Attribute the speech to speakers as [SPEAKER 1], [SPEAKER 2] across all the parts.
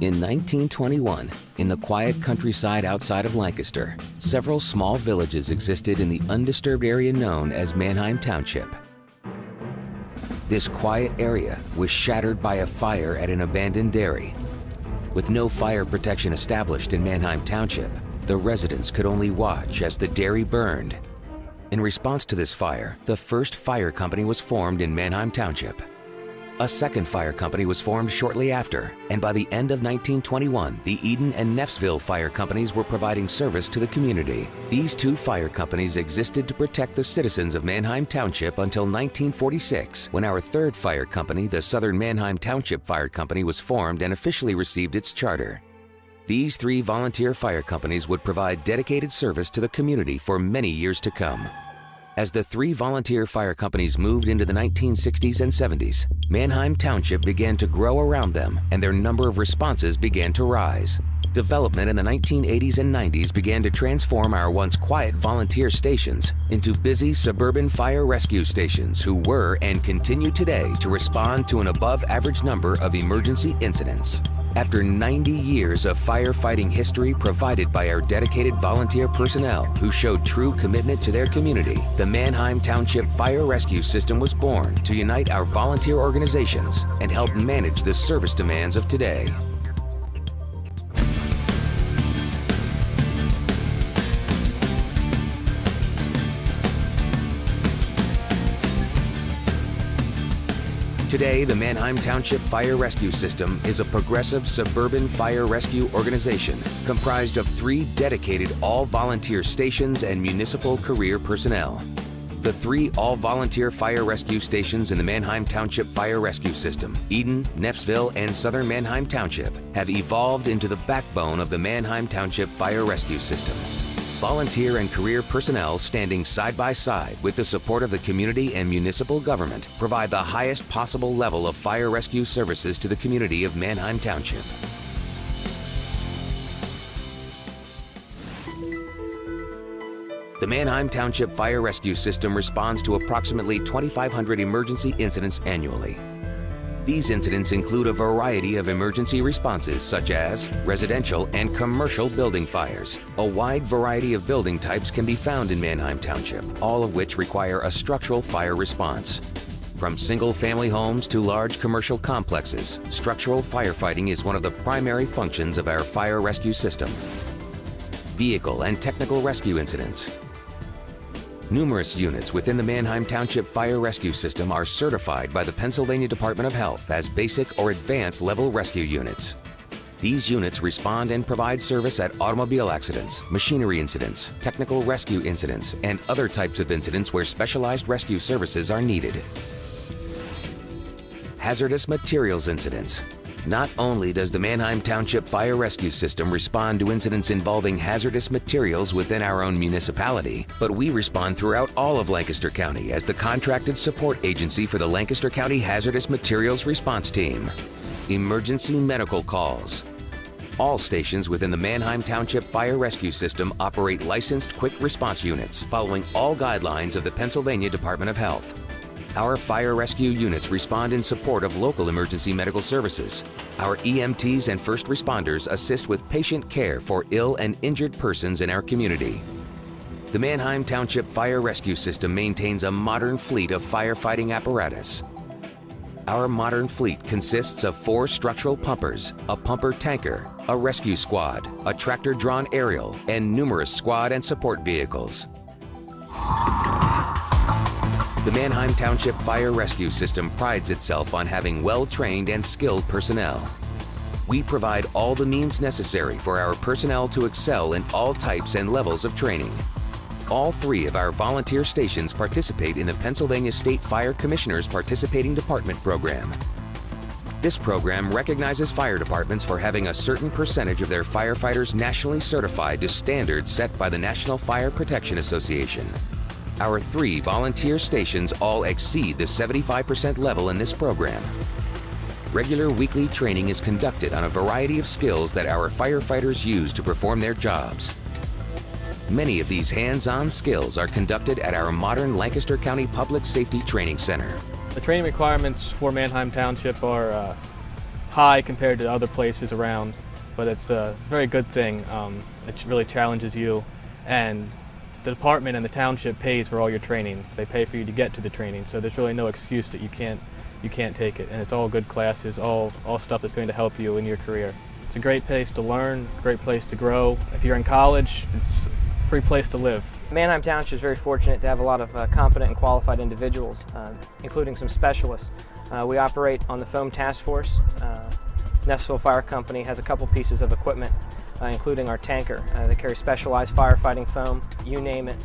[SPEAKER 1] In 1921, in the quiet countryside outside of Lancaster, several small villages existed in the undisturbed area known as Manheim Township. This quiet area was shattered by a fire at an abandoned dairy. With no fire protection established in Manheim Township, the residents could only watch as the dairy burned. In response to this fire, the first fire company was formed in Manheim Township. A second fire company was formed shortly after, and by the end of 1921, the Eden and Neffsville fire companies were providing service to the community. These two fire companies existed to protect the citizens of Manheim Township until 1946, when our third fire company, the Southern Manheim Township Fire Company, was formed and officially received its charter. These three volunteer fire companies would provide dedicated service to the community for many years to come. As the three volunteer fire companies moved into the 1960s and 70s, Manheim Township began to grow around them and their number of responses began to rise. Development in the 1980s and 90s began to transform our once quiet volunteer stations into busy suburban fire rescue stations who were and continue today to respond to an above-average number of emergency incidents. After 90 years of firefighting history provided by our dedicated volunteer personnel who showed true commitment to their community, the Manheim Township Fire Rescue System was born to unite our volunteer organizations and help manage the service demands of today. Today, the Manheim Township Fire Rescue System is a progressive suburban fire rescue organization comprised of three dedicated all-volunteer stations and municipal career personnel. The three all-volunteer fire rescue stations in the Manheim Township Fire Rescue System, Eden, Neffsville, and Southern Manheim Township, have evolved into the backbone of the Manheim Township Fire Rescue System. Volunteer and career personnel standing side by side with the support of the community and municipal government provide the highest possible level of fire rescue services to the community of Manheim Township. The Manheim Township Fire Rescue System responds to approximately 2,500 emergency incidents annually. These incidents include a variety of emergency responses such as residential and commercial building fires. A wide variety of building types can be found in Manheim Township, all of which require a structural fire response. From single-family homes to large commercial complexes, structural firefighting is one of the primary functions of our fire rescue system. Vehicle and technical rescue incidents. Numerous units within the Manheim Township Fire Rescue System are certified by the Pennsylvania Department of Health as basic or advanced level rescue units. These units respond and provide service at automobile accidents, machinery incidents, technical rescue incidents, and other types of incidents where specialized rescue services are needed. Hazardous materials incidents. Not only does the Manheim Township Fire Rescue System respond to incidents involving hazardous materials within our own municipality, but we respond throughout all of Lancaster County as the contracted support agency for the Lancaster County Hazardous Materials Response Team. Emergency medical calls. All stations within the Manheim Township Fire Rescue System operate licensed quick response units following all guidelines of the Pennsylvania Department of Health. Our fire rescue units respond in support of local emergency medical services. Our EMTs and first responders assist with patient care for ill and injured persons in our community. The Manheim Township Fire Rescue System maintains a modern fleet of firefighting apparatus. Our modern fleet consists of 4 structural pumpers, a pumper tanker, a rescue squad, a tractor-drawn aerial, and numerous squad and support vehicles. The Manheim Township Fire Rescue System prides itself on having well-trained and skilled personnel. We provide all the means necessary for our personnel to excel in all types and levels of training. All 3 of our volunteer stations participate in the Pennsylvania State Fire Commissioner's Participating Department Program. This program recognizes fire departments for having a certain percentage of their firefighters nationally certified to standards set by the National Fire Protection Association. Our 3 volunteer stations all exceed the 75% level in this program. Regular weekly training is conducted on a variety of skills that our firefighters use to perform their jobs. Many of these hands-on skills are conducted at our modern Lancaster County Public Safety Training Center.
[SPEAKER 2] The training requirements for Manheim Township are high compared to other places around, but it's a very good thing. It really challenges you, and the department and the township pays for all your training. They pay for you to get to the training, so there's really no excuse that you can't take it. And it's all good classes, all stuff that's going to help you in your career. It's a great place to learn, great place to grow. If you're in college, it's a free place to live.
[SPEAKER 3] Manheim Township is very fortunate to have a lot of competent and qualified individuals, including some specialists. We operate on the foam task force. Neffsville Fire Company has a couple pieces of equipment, including our tanker. They carry specialized firefighting foam. You name it,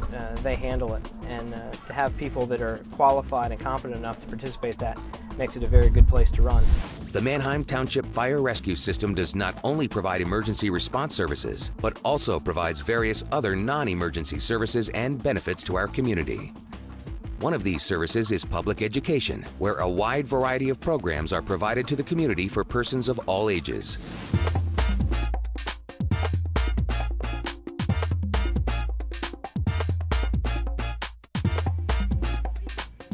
[SPEAKER 3] they handle it. And to have people that are qualified and competent enough to participate in that makes it a very good place to run.
[SPEAKER 1] The Manheim Township Fire Rescue System does not only provide emergency response services, but also provides various other non-emergency services and benefits to our community. One of these services is public education, where a wide variety of programs are provided to the community for persons of all ages.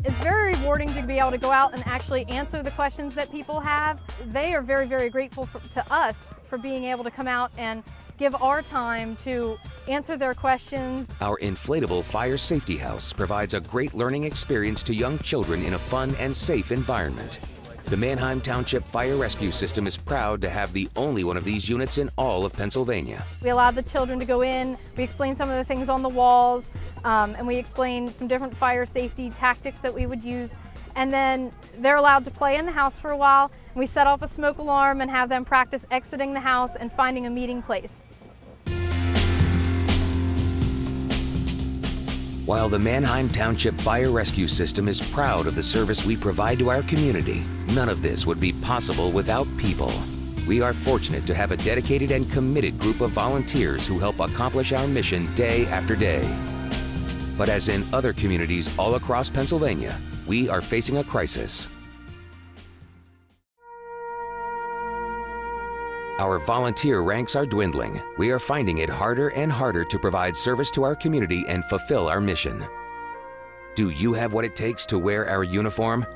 [SPEAKER 4] It's very rewarding to be able to go out and actually answer the questions that people have. They are very, very grateful to us for being able to come out and give our time to answer their questions.
[SPEAKER 1] Our inflatable fire safety house provides a great learning experience to young children in a fun and safe environment. The Manheim Township Fire Rescue System is proud to have the only one of these units in all of Pennsylvania.
[SPEAKER 4] We allow the children to go in, we explain some of the things on the walls, and we explain some different fire safety tactics that we would use. And then they're allowed to play in the house for a while. We set off a smoke alarm and have them practice exiting the house and finding a meeting place.
[SPEAKER 1] While the Manheim Township Fire Rescue System is proud of the service we provide to our community, none of this would be possible without people. We are fortunate to have a dedicated and committed group of volunteers who help accomplish our mission day after day. But as in other communities all across Pennsylvania, we are facing a crisis. Our volunteer ranks are dwindling. We are finding it harder and harder to provide service to our community and fulfill our mission. Do you have what it takes to wear our uniform?